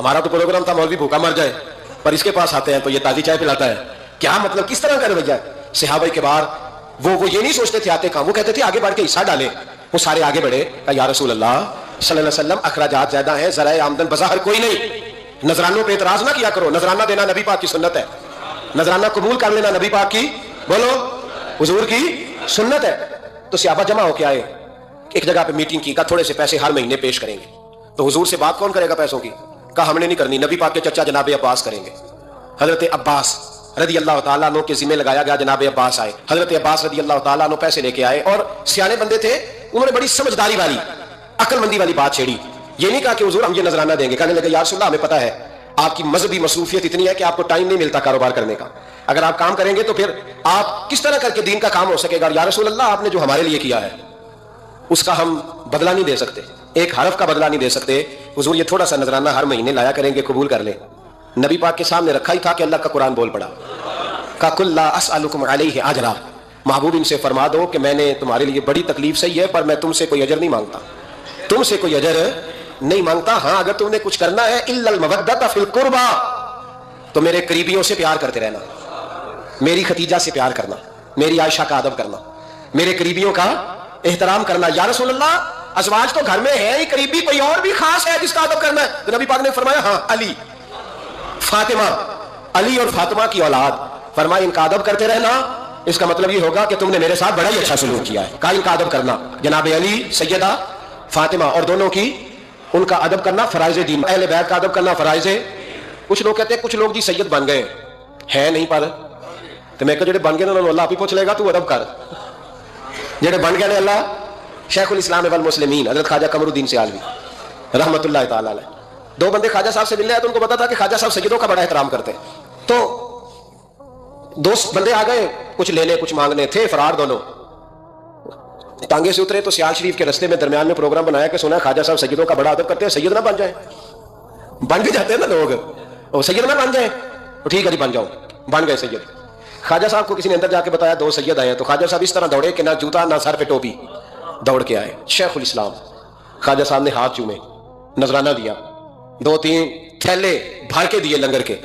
ہمارا تو پروگرام تھا مولوی بھوکا مر جائے، پر اس کے پاس آتے ہیں تو یہ تازی چائے پلاتا ہے. کیا مطلب، کس طرح کا رویہ؟ صحابہ کے بار وہ یہ نہیں سوچتے تھے آتے کہاں، وہ کہتے تھے آگے بڑھ کے حصہ ڈالے. وہ سارے آگے بڑھے، کہا یا رسول اللہ صلی اللہ علیہ وسلم اخراجات زیادہ ہیں، ذرائع آمدن بظاہر کوئی نہیں، نذرانوں پہ اعتراض نہ کیا کرو، نذرانہ دینا نبی پاک کی سنت ہے، نذرانہ قبول کر لینا نبی پاک کی، بولو حضور کی سنت ہے. تو صحابہ جمع ہو کے آئے، ایک جگہ پہ میٹنگ کی، کہا تھوڑے سے پیسے ہر مہینے پیش کریں گے. تو حضور سے بات کون کرے گا پیسوں کی؟ کہا ہم نے نہیں کرنی، نبی پاک کے چچا جناب عباس کریں گے. حضرت عباس رضی اللہ تعالیٰ عنہ کے ذمہ لگایا گیا، جناب عباس آئے. حضرت عباس رضی اللہ تعالیٰ عنہ پیسے لے کے آئے، اور سیانے بندے تھے، انہوں نے بڑی سمجھداری والی عقل مندی والی بات چھیڑی. یہ نہیں کہا کہ حضور ہم یہ نذرانہ دیں گے، کہنے لگے یا رسول اللہ ہمیں پتہ ہے آپ کی مذہبی مصروفیت اتنی ہے کہ آپ کو ٹائم نہیں ملتا کاروبار کرنے کا، اگر آپ کام کریں گے تو پھر آپ کس طرح کر کے دین کا کام ہو سکے گا. یا رسول اللہ آپ نے جو ہمارے لیے کیا ہے اس کا ہم بدلہ نہیں دے سکتے، ایک حرف کا بدلہ نہیں دے سکتے. حضور یہ تھوڑا سا نذرانہ ہر مہینے لایا کریں گے، قبول کر لیں. نبی پاک کے سامنے رکھا ہی تھا کہ اللہ کا قرآن بول پڑا، کہا کل لا اسألکم علیہ اجرا، محبوب ان سے فرما دو کہ میں نے تمہارے لیے بڑی تکلیف سہی ہے، پر میں تم سے کوئی اجر نہیں مانگتا، تم سے کوئی اجر نہیں مانگتا. ہاں اگر تم نے کچھ کرنا ہے الا المودۃ فی القربى، تو میرے قریبیوں سے پیار کرتے رہنا، میری ختیجہ سے پیار کرنا، میری عائشہ کا ادب کرنا، میرے قریبیوں کا احترام کرنا. یا رسول اللہ ازواج تو گھر میں ہے ہی، قریبی کوئی اور بھی خاص ہے جس کا ادب کرنا ہے؟ تو نبی پاک نے فرمایا ہاں علی، فاطمہ، علی اور فاطمہ کی اولاد. فرمایا ان کا ادب کرتے رہنا، اس کا مطلب یہ ہوگا کہ تم نے میرے ساتھ بڑا ہی اچھا سلوک کیا ہے. کہا ان کا ادب کرنا، جناب علی، سیدہ فاطمہ اور دونوں کی، ان کا ادب کرنا فرائض دین، اہل بیت کا ادب کرنا فرائض. کچھ لوگ کہتے ہیں کچھ لوگ جی سید بن گئے ہیں نہیں، پر تو میں کہ جڑے بن گئے انہوں نے اللہ آپ ہی پوچھ لے گا، تو ادب کر. جڑے بن گئے نے اللہ، شیخ الاسلام والمسلمین حضرت خواجہ قمر الدین سیالوی رحمۃ اللہ تعالی علیہ، دو بندے خواجہ صاحب سے ملنے آئے تو ان کو پتا تھا کہ خواجہ صاحب سیدوں کا بڑا احترام کرتے ہیں. تو دو بندے آ گئے کچھ لینے کچھ مانگنے، تھے فرار دونوں. ٹانگے سے اترے تو سیال شریف کے رستے میں درمیان میں پروگرام بنایا کہ سنا خواجہ صاحب سیدوں کا بڑا ادب کرتے ہیں، سید نہ بن جائیں. بن بھی جاتے ہیں نا لوگ، وہ سید نہ بن جائیں، ٹھیک ہے جی بن جاؤ. بن گئے سید. خواجہ صاحب کو کسی نے اندر جا کے بتایا دو سید آئے، تو خواجہ صاحب اس طرح دوڑے کہ نہ جوتا نہ سر پہ ٹوپی، دوڑ کے آئے. شیخ الاسلام خواجہ صاحب نے ہاتھ چومے، نذرانہ دیا، 2-3 تھیلے بھر کے دیے لنگر کے.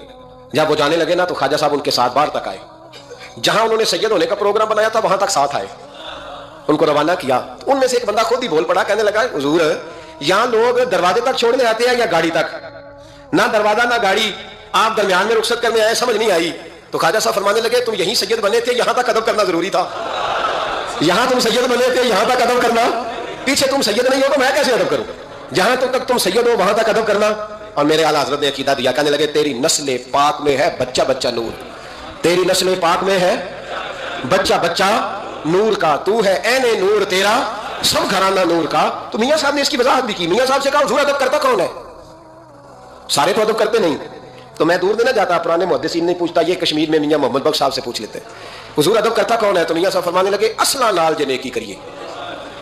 جب وہ جانے لگے نا تو خواجہ صاحب ان کے ساتھ باہر تک آئے، جہاں انہوں نے سید ہونے کا پروگرام بنایا تھا وہاں تک ساتھ آئے، ان کو روانہ کیا. ان میں سے ایک بندہ خود ہی بول پڑا، کہنے لگا حضور یہاں لوگ دروازے تک چھوڑنے آتے ہیں یا گاڑی تک؟ نہ دروازہ نہ گاڑی، آپ درمیان میں رخصت کرنے آئے، سمجھ نہیں آئی. تو خواجہ صاحب فرمانے لگے تم یہیں سید بنے تھے، یہاں تک ادب کرنا ضروری تھا. یہاں تم سید بنے تھے، یہاں تک ادب کرنا، پیچھے تم سید نہیں ہو تو میں کیسے ادب کروں؟ جہاں تک تم سید ہو وہاں تک ادب کرنا. اور میرے اعلیٰ حضرت نے عقیدہ دیا، کہنے لگے تیری نسل پاک میں ہے بچہ بچہ نور، تیری نسل پاک میں ہے بچہ بچہ نور کا، تو ہے عین نور تیرا سب گھرانہ نور کا. تو میاں صاحب نے اس کی وضاحت بھی کی. میاں صاحب سے کہا حضور ادب کرتا کون ہے؟ سارے تو ادب کرتے نہیں. تو میں دور دینا جاتا، پرانے محدثین نہیں پوچھتا، یہ کشمیر میں میاں محمد بخش صاحب سے پوچھ لیتے حضور ادب کرتا کون ہے؟ تو میاں صاحب فرمانے لگے اصلا نال جے نیکی کریے.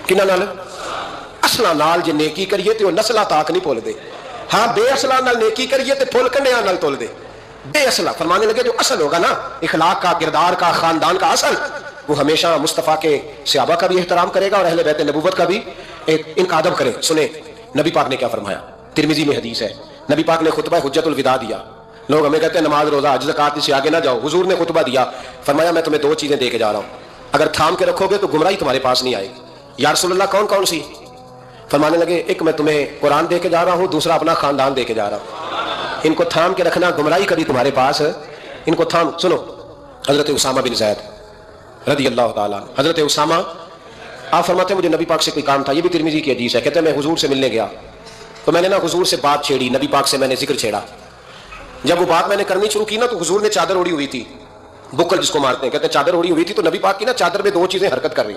کنہ نال؟ اصلا نال جے نیکی کریے تو نسلہ تاک نہیں بھول دے. ہاں بے اصلہ نال نیکی کریے تو پھول کنیا نال تول دے. بے اصلہ فرمانے لگے جو اصل ہوگا نا، اخلاق کا، کردار کا، خاندان کا اصل، وہ ہمیشہ مصطفیٰ کے صحابہ کا بھی احترام کرے گا اور اہل بیت نبوت کا بھی ان کا ادب کرے. سنیں نبی پاک نے کیا فرمایا، ترمذی میں حدیث ہے. نبی پاک نے خطبہ حجت الوداع دیا. لوگ ہمیں کہتے ہیں نماز روزہ حج زکات سے آگے نہ جاؤ. حضور نے خطبہ دیا، فرمایا میں تمہیں 2 چیزیں دے کے جا رہا ہوں، اگر تھام کے رکھو گے تو گمراہی تمہارے پاس نہیں آئے گی. یا رسول اللہ کون کون سی؟ فرمانے لگے ایک میں تمہیں قرآن دے کے جا رہا ہوں، دوسرا اپنا خاندان دے کے جا رہا ہوں. ان کو تھام کے رکھنا، گمراہی کبھی تمہارے پاس، ان کو تھام. سنو حضرت اسامہ بن زید رضی اللہ تعالیٰ، حضرت اسامہ آپ فرماتے ہیں مجھے نبی پاک سے کوئی کام تھا، یہ بھی ترمذی کی حدیث ہے. کہتے ہیں میں حضور سے ملنے گیا تو میں نے نا حضور سے بات چھیڑی، نبی پاک سے میں نے ذکر چھیڑا. جب وہ بات میں نے کرنی شروع کی نا تو حضور نے چادر اوڑی ہوئی تھی، بکل جس کو مارتے ہیں، کہتے ہیں چادر اوڑی ہوئی تھی. تو نبی پاک کی نا چادر میں 2 چیزیں حرکت کر رہی.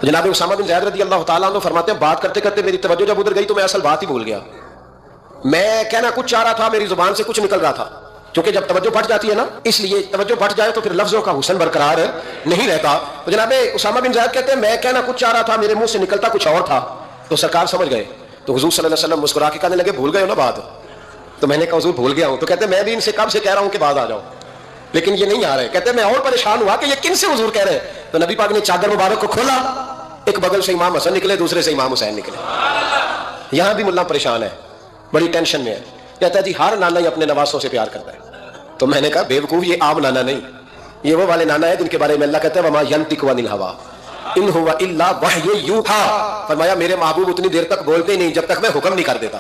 تو جناب اسامہ بن زید رضی اللہ تعالیٰ عنہ فرماتے ہیں بات کرتے کرتے میری توجہ جب ادھر گئی تو میں اصل بات ہی بھول گیا. میں کہنا کچھ چاہ رہا تھا، میری زبان سے کچھ نکل رہا تھا، کیونکہ جب توجہ بھٹ جاتی ہے نا، اس لیے توجہ بھٹ جائے تو پھر لفظوں کا حسن برقرار نہیں رہتا. تو جناب اسامہ بن زید کہتے ہیں میں کہنا کچھ چاہ رہا تھا، میرے منہ سے نکلتا کچھ اور تھا. تو سرکار سمجھ گئے. تو حضور صلی اللہ علیہ وسلم مسکرا کے کہنے لگے بھول گئے ہو نا بات؟ تو میں نے کہا حضور بھول گیا ہوں. تو کہتے ہیں میں بھی ان سے کب سے کہہ رہا ہوں کہ بعد آ جاؤ، لیکن یہ نہیں آ رہے. کہتے ہیں میں اور پریشان ہوا کہ یہ کن سے حضور کہہ رہے ہیں. تو نبی پاک نے چادر مبارک کو کھولا، ایک بغل سے امام حسن نکلے، دوسرے سے امام حسین نکلے. یہاں بھی ملا پریشان ہے، بڑی ٹینشن میں ہے. کہتا ہے جی ہر نانا ہی اپنے نواسوں سے پیار کرتا ہے. تو میں نے کہا بیوقوف یہ عام نانا نہیں, یہ وہ والے نانا ہے جن کے بارے میں اللہ کہتا ہے وما ینطق عن الہویٰ ان ہوا الا وحی یوحیٰ. فرمایا میرے محبوب اتنی دیر تک بولتے ہی نہیں جب تک میں حکم نہیں کر دیتا.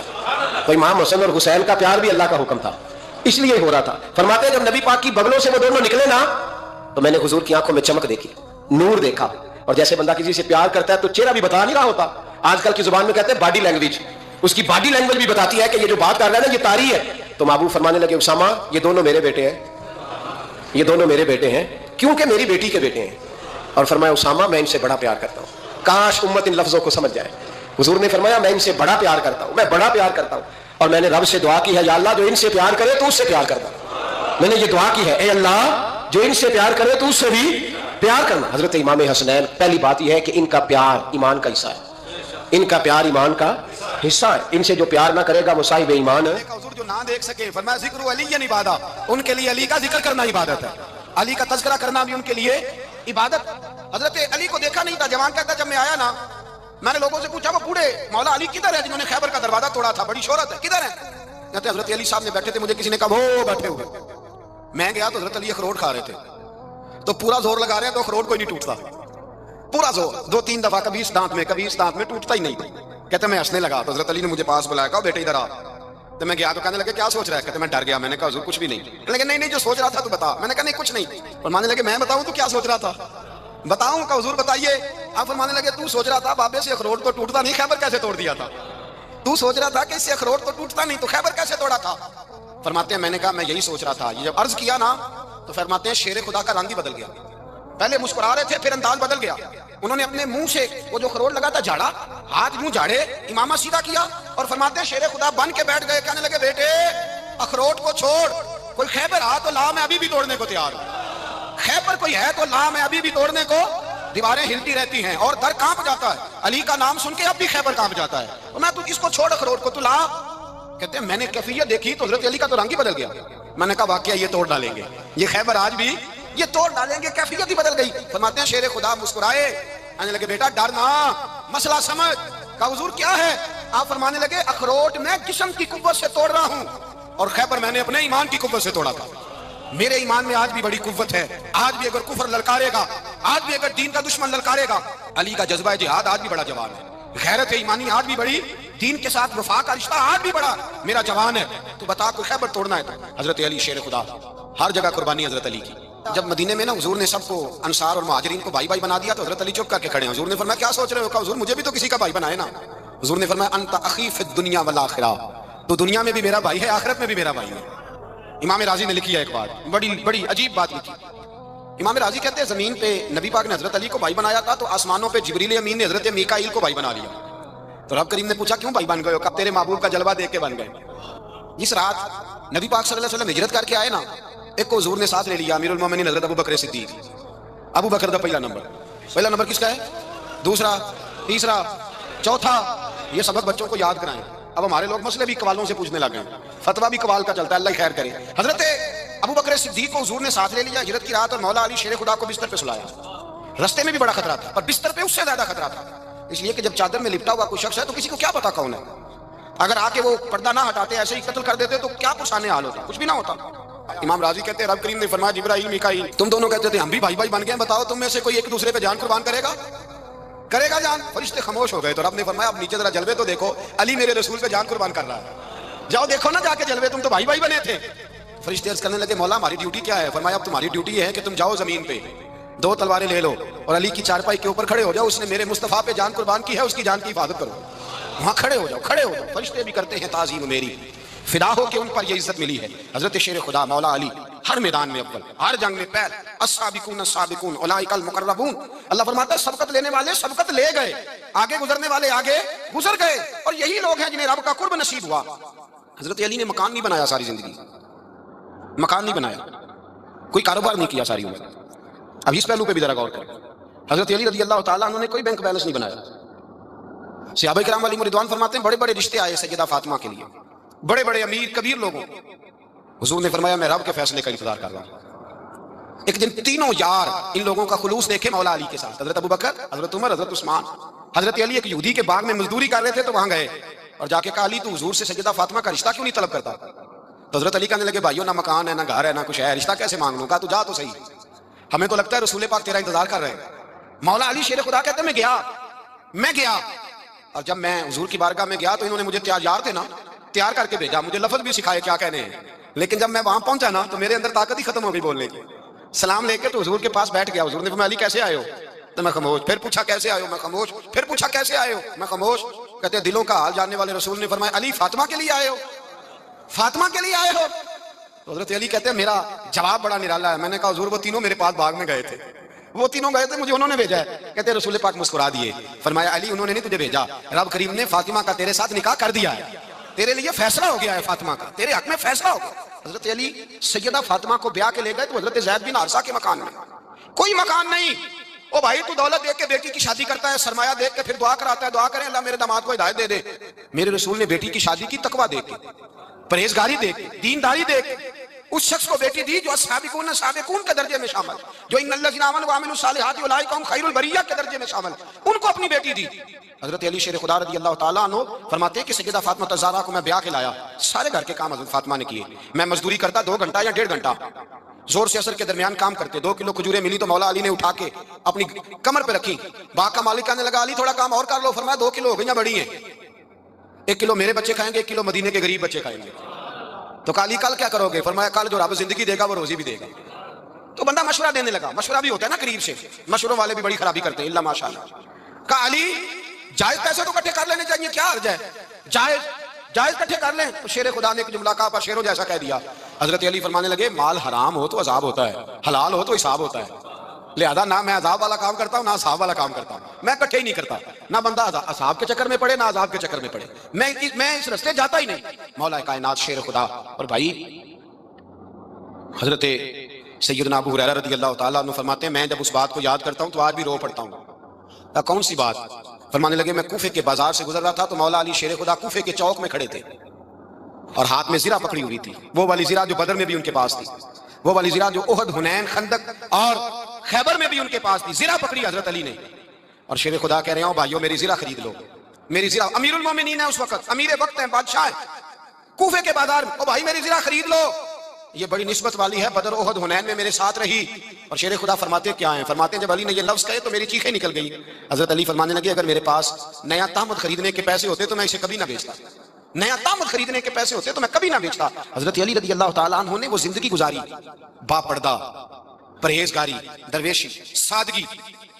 تو امام حسن اور حسین کا پیار بھی اللہ کا حکم تھا, اس لیے ہو رہا تھا. فرماتے ہیں جب نبی پاک کی بغلوں سے وہ دونوں نکلے نا تو میں نے حضور کی آنکھوں میں چمک دیکھی, نور دیکھا. اور جیسے بندہ کسی سے پیار کرتا ہے تو چہرہ بھی بتا نہیں رہا ہوتا, آج کل کی زبان میں کہتے ہیں باڈی لینگویج, اس کی باڈی لینگویج بھی بتاتی ہے کہ یہ جو بات کر رہا ہے نا یہ طاری ہے. تو محبوب فرمانے لگے اسامہ یہ دونوں میرے بیٹے ہیں, یہ دونوں میرے بیٹے ہیں کیونکہ میری بیٹی کے بیٹے ہیں. اور فرمایا اسامہ میں ان سے بڑا پیار کرتا ہوں. کاش امت ان لفظوں کو سمجھ جائے. حضور نے فرمایا میں ان سے بڑا پیار کرتا ہوں, میں بڑا پیار کرتا ہوں. اور میں نے رب سے دعا کی ہے یا اللہ جو ان سے پیار کرے تو اس سے پیار کرنا. میں نے یہ دعا کی ہے اے اللہ جو ان سے پیار کرے تو اس سے بھی پیار کرنا. حضرت امام حسنین پہلی بات یہ ہے کہ ان کا پیار ایمان کا حصہ ہے, ان کا پیار ایمان کا حصہ ہے. ان سے جو پیار نہ کرے گا وہ صاحب ایمان ہے. حضور جو نہ دیکھ سکے فرمایا ذکر علی عبادہ, ان کے لیے علی کا ذکر کرنا عبادت ہے, علی کا تذکرہ کرنا بھی ان کے لیے عبادت. حضرت علی کو دیکھا نہیں تھا, جوان کہتا جب میں آیا نا میں نے لوگوں سے پوچھا وہ بوڑھے مولا علی کدھر ہے جنہوں نے خیبر کا دروازہ توڑا تھا, بڑی شہرت ہے, کدھر ہے؟ کہتے حضرت علی صاحب نے بیٹھے تھے, مجھے کسی نے کہا وہ بیٹھے ہوئے. میں گیا تو حضرت علی اخروٹ کھا رہے تھے, تو پورا زور لگا رہے ہیں تو اخروٹ کوئی نہیں ٹوٹتا, پورا زور 2-3 دفعہ کبھی اس دانت میں کبھی اس دانت میں, ٹوٹتا ہی نہیں. کہتے میں ہنسنے لگا تو حضرت علی نے مجھے پاس بلایا, کہا بیٹے ادھر آ. تو میں گیا تو کہنے لگے کیا سوچ رہا ہے؟ کہتے میں ڈر گیا. میں نے کہا حضور کچھ بھی نہیں. لیکن نہیں جو سوچ رہا تھا تو بتا. میں نے کہا نہیں کچھ نہیں. فرمانے لگے میں بتاؤں تو کیا سوچ رہا تھا, بتاؤں؟ کہ حضور بتائیے. آپ فرمانے لگے تو سوچ رہا تھا بابے سے اخروٹ تو ٹوٹتا نہیں, خیبر کیسے توڑ دیا تھا؟ تو سوچ رہا تھا کہ اس سے اخروٹ تو ٹوٹتا نہیں تو خیبر کیسے توڑا تھا؟ فرماتے ہیں میں نے کہا میں یہی سوچ رہا تھا. یہ جب عرض کیا نا تو فرماتے ہیں شیر خدا کا رنگ ہی بدل گیا. پہلے مسکرا رہے تھے پھر انداز بدل گیا. انہوں نے اپنے منہ سے وہ جو اخروٹ لگا تھا جھاڑا, ہاتھ منہ جھاڑے, امامہ سیدھا کیا اور فرماتے ہیں شیر خدا بن کے بیٹھ گئے. کہنے لگے بیٹے اخروٹ کو چھوڑ, کوئی خیبر آ تو لا, میں ابھی بھی توڑنے کو تیار ہوں. خیبر کوئی ہے تو لا, میں ابھی بھی توڑنے کو. دیواریں ہلتی رہتی ہیں اور در کانپ جاتا ہے, علی کا نام سن کے اب بھی خیبر کانپ جاتا ہے. اور میں تو اس کو چھوڑ اخروٹ کو, تو لا. کہتے ہیں میں نے کیفیت دیکھی تو حضرت علی کا تو رنگ ہی بدل گیا. میں نے کہا واقعہ یہ توڑ ڈالیں گے, یہ خیبر آج بھی یہ توڑ ڈالیں گے, کیفیت ہی بدل گئی. فرماتے ہیں شیر خدا مسکرائے, کہنے لگے بیٹا ڈرنا, مسئلہ سمجھ. کہا حضور کیا ہے؟ آپ فرمانے لگے اخروٹ میں جسم کی قوت سے توڑ رہا ہوں اور خیبر میں نے اپنے ایمان کی قوت سے توڑا تھا. میرے ایمان میں آج بھی بڑی قوت ہے, آج بھی اگر کفر للکارے گا, آج بھی اگر دین کا دشمن للکارے گا, علی کا جذبہ جہاد آج بھی بڑا جوان ہے, غیرت ایمانی آج بھی بڑی, دین کے ساتھ وفا کا رشتہ آج بھی بڑا میرا جوان ہے. تو بتا کوئی خیبر توڑنا ہے تو حضرت علی شیر خدا, ہر جگہ قربانی حضرت علی کی. جب مدینے میں نا حضور نے سب کو انصار اور مہاجرین کو بھائی بھائی بنا دیا تو حضرت علی چپ کر کے کھڑے ہیں. حضور نے فرمایا کیا سوچ رہے ہو؟ کہا حضور مجھے بھی تو کسی کا بھائی بنائے نا. حضور نے فرمایا انت اخی فی الدنیا والآخرہ, تو دنیا میں بھی میرا بھائی ہے, آخرت میں بھی میرا بھائی ہے. امام راضی نے لکھی ہے ایک بات, بڑی عجیب بات لکھی. امام راضی کہتے ہیں زمین پہ نبی پاک نے حضرت علی کو بھائی بنایا تھا تو آسمانوں پہ جبریل امین نے حضرت میکائیل کو بھائی بنا لیا. تو رب کریم نے پوچھا کیوں بھائی بن گئے ہو؟ کہا تیرے محبوب کا جلوہ دیکھ کے بن گئے. جس رات نبی پاک صلی اللہ علیہ وسلم ہجرت کر کے آئے نا, ایک کو حضور نے ساتھ لے لیا, امیر المومنین حضرت ابو بکر صدیق. ابو بکر کا پہلا نمبر کس کا ہے؟ دوسرا, تیسرا, چوتھا. یہ سبق بچوں کو یاد کرائیں. اب ہمارے لوگ مسئلے بھی قوالوں سے پوچھنے لگے ہیں, فتویٰ بھی قوال کا چلتا ہے, اللہ خیر کرے. حضرت ابو بکر صدیق کو حضور نے ساتھ لے لیا ہجرت کی رات, اور مولا علی شیر خدا کو بستر پہ سلایا. رستے میں بھی بڑا خطرہ تھا, پر بستر پہ اس سے زیادہ خطرہ تھا, اس لیے کہ جب چادر میں لپٹا ہوا کوئی شخص ہے تو کسی کو کیا پتا کون ہے. اگر آ کے وہ پردہ نہ ہٹاتے, ایسے ہی قتل کر دیتے تو کیا پرسانے حال ہوتا, کچھ بھی نہ ہوتا. امام راضی کہتے ہیں رب کریم نے فرمایا جبرائیل میکائیل تم دونوں کہتے تھے ہم بھی بھائی بن گئے, بتاؤ تم میں سے کوئی ایک دوسرے پہ جان قربان کرے گا جان؟ فرشتے خاموش ہو گئے. تو رب نے فرمایا اب نیچے ذرا جلوے تو دیکھو, علی میرے رسول پہ جان قربان کر رہا ہے, جاؤ دیکھو نا جا کے جلوے, تم تو بھائی بنے تھے. فرشتے عرض کرنے لگے مولا ہماری ڈیوٹی کیا ہے؟ فرمایا اب تمہاری ڈیوٹی یہ ہے کہ تم جاؤ زمین پہ 2 تلواریں لے لو اور علی کی چارپائی کے اوپر کھڑے ہو جاؤ, اس نے میرے مصطفیٰ پہ جان قربان کی ہے, اس کی جان کی حفاظت کرو. وہاں کھڑے ہو جاؤ. فرشتے بھی کرتے ہیں تعظیم میری, فدا ہو کہ ان پر یہ عزت ملی ہے. حضرت شیر خدا مولا علی ہر میدان میں اول, ہر جنگ میں پہل. السابقون السابقون اولئک المقربون. اللہ فرماتا ہے سبقت لینے والے سبقت لے گئے, آگے گزرنے والے آگے گزر گئے, اور یہی لوگ ہیں جنہیں رب کا قرب نصیب ہوا. حضرت علی نے مکان نہیں بنایا ساری زندگی, مکان نہیں بنایا, کوئی کاروبار نہیں کیا ساری عمر. اب اس پہلو پہ بھی ذرا غور کریں. حضرت علی رضی اللہ تعالیٰ عنہ نے کوئی بینک بیلنس نہیں بنایا. صحابہ کرام علیہم رضوان فرماتے ہیں بڑے بڑے رشتے آئے سیدہ فاطمہ کے لیے, بڑے بڑے امیر کبیر لوگوں. حضور نے فرمایا میں رب کے فیصلے کا انتظار کر رہا ہوں. ایک دن تینوں یار ان لوگوں کا خلوص دیکھے مولا علی کے ساتھ, حضرت ابو بکر, حضرت عمر, حضرت عثمان. حضرت علی ایک یہودی کے باغ میں مزدوری کر رہے تھے تو وہاں گئے, اور جا کے کہا علی تو حضور سے سیدہ فاطمہ کا رشتہ کیوں نہیں طلب کرتا؟ تو حضرت علی کہنے لگے بھائیو نہ مکان ہے نہ گھر ہے نہ کچھ ہے، رشتہ کیسے مانگ لوں؟ کہا تو جا تو صحیح، ہمیں تو لگتا ہے رسول پاک تیرا انتظار کر رہے ہیں۔ مولا علی شیر خدا کہتے ہیں میں گیا اور جب میں حضور کی بارگاہ میں گیا تو انہوں نے مجھے تیار تھے نا، تیار کر کے بھیجا، مجھے لفظ بھی سکھائے کیا کہنے ہیں، لیکن جب میں وہاں پہنچا نا تو میرے اندر طاقت ہی ختم ہو گئی بولنے کی۔ سلام لے کے تو حضور کے پاس بیٹھ گیا، حضور نے فرمایا علی کیسے آئے ہو؟ تو میں خاموش، پھر پوچھا کیسے آئے ہو؟ میں خاموش، پھر پوچھا کیسے آئے ہو؟ میں خاموش۔ کہتے ہیں دلوں کا حال جاننے والے رسول نے فرمایا علی فاطمہ کے لیے آئے ہو؟ فاطمہ کے لیے آئے ہو؟ تو حضرت علی کہتے ہیں میرا جواب بڑا نرالا ہے۔ میں نے کہا حضور وہ تینوں میرے پاس باغ میں گئے تھے، وہ تینوں گئے تھے، مجھے انہوں نے بھیجا ہے۔ کہتے ہیں رسول پاک مسکرا دیے، فرمایا علی انہوں نے نہیں تجھے بھیجا، رب کریم نے فاطمہ کا تیرے ساتھ نکاح کر دیا ہے، تیرے لیے فیصلہ ہو گیا ہے، فاطمہ کا تیرے حق میں فیصلہ ہو گیا۔ حضرت علی سیدہ فاطمہ کو بیاہ کے لے گئے تو حضرت زید بن حارثہ کے مکان میں، کوئی مکان نہیں۔ او بھائی تو دولت دیکھ کے بیٹی کی شادی کرتا ہے، سرمایہ دیکھ کے پھر دعا کراتا ہے، دعا کریں اللہ میرے داماد کو ہدایت دے دے۔ میرے رسول نے بیٹی کی شادی کی تقویٰ دیکھ کے، پرہیزگاری دیکھ کے، دینداری دیکھ کے، اس شخص کو بیٹی دی جو السابقون السابقون کے درجے میں شامل، جو ان الذین آمنوا وعملوا الصالحات اولئک هم خیر البریہ کے درجے میں شامل، ان کو اپنی بیٹی دی۔ حضرت علی شیر خدا رضی اللہ تعالیٰ عنہ فرماتے ہیں کہ سیدہ فاطمہ الزہرا کو میں بیاہ کے لایا، سارے گھر کے کام حضرت فاطمہ نے کیے، میں مزدوری کرتا 2 گھنٹہ یا 1.5 گھنٹہ، زور سے اثر کے درمیان کام کرتے، 2 کلو کھجوریں ملی تو مولا علی نے اٹھا کے اپنی کمر پہ رکھی، باغ کا مالک کہنے لگا علی تھوڑا کام اور کر لو، فرمایا 2 کلو ہو گئی بڑی ہیں، 1 کلو میرے بچے کھائیں گے، 1 کلو مدینے کے غریب بچے کھائیں گے۔ تو کہا علی کل کیا کرو گے؟ فرمایا کل جو رب زندگی دے گا وہ روزی بھی دے گا۔ تو بندہ مشورہ دینے لگا، مشورہ بھی ہوتا ہے نا قریب سے، مشوروں والے بھی بڑی خرابی کرتے ہیں، اللہ ماشاءاللہ۔ کہا علی جائز پیسے تو اکٹھے کر لینے چاہیے، کیا حرج ہے، جائز اکٹھے کر لیں۔ تو شیر خدا نے ایک جملہ کہا پر شیروں جیسا کہہ دیا۔ حضرت علی فرمانے لگے مال حرام ہو تو عذاب ہوتا ہے، حلال ہو تو حساب ہوتا ہے، لہذا نہ میں عذاب والا کام کرتا ہوں نہ عذاب والا کام کرتا ہوں، میں اکٹھے ہی نہیں کرتا، نہ بندہ عذاب کے چکر میں پڑے نہ عذاب کے چکر میں پڑے، میں اس رستے جاتا ہی نہیں۔ مولا کائنات شیر خدا۔ اور بھائی حضرت سیدنا ابو ہریرہ رضی اللہ تعالیٰ عنہ فرماتے ہیں میں جب اس بات کو یاد کرتا ہوں تو آج بھی رو پڑتا ہوں۔ کون سی بات؟ فرمانے لگے میں کوفے کے بازار سے گزر رہا تھا تو مولا علی شیر خدا کوفے کے چوک میں کھڑے تھے اور ہاتھ میں زرہ پکڑی ہوئی تھی، وہ والی زرہ جو بدر میں بھی ان کے پاس تھی، وہ والی زرہ جو احد، حنین، خندق اور خیبر میں بھی ان کے پاس تھی، زرہ پکڑی حضرت علی نے۔ اور شیر خدا کہہ رہے ہیں بھائیو میری زرہ خرید لو، میری زرہ، امیر المومنین ہے اس وقت، امیر وقت ہیں، بادشاہ ہیں کوفے کے بازار میں، او بھائی میری زرہ خرید لو، یہ بڑی نسبت والی ہے، بدر احد حنین میں میرے ساتھ رہی۔ اور شیر خدا فرماتے کیا ہیں؟ فرماتے ہیں جب علی نے یہ لفظ کہے تو میری چیخیں نکل گئی۔ حضرت علی فرمانے لگے اگر میرے پاس نیا تہمت خریدنے کے پیسے ہوتے تو میں اسے کبھی نہ بیچتا، نیا تہمت خریدنے کے پیسے ہوتے تو میں کبھی نہ بیچتا۔ حضرت علی رضی اللہ تعالیٰ عنہ نے وہ زندگی گزاری، با پردہ، پرہیزگاری، درویشی، سادگی،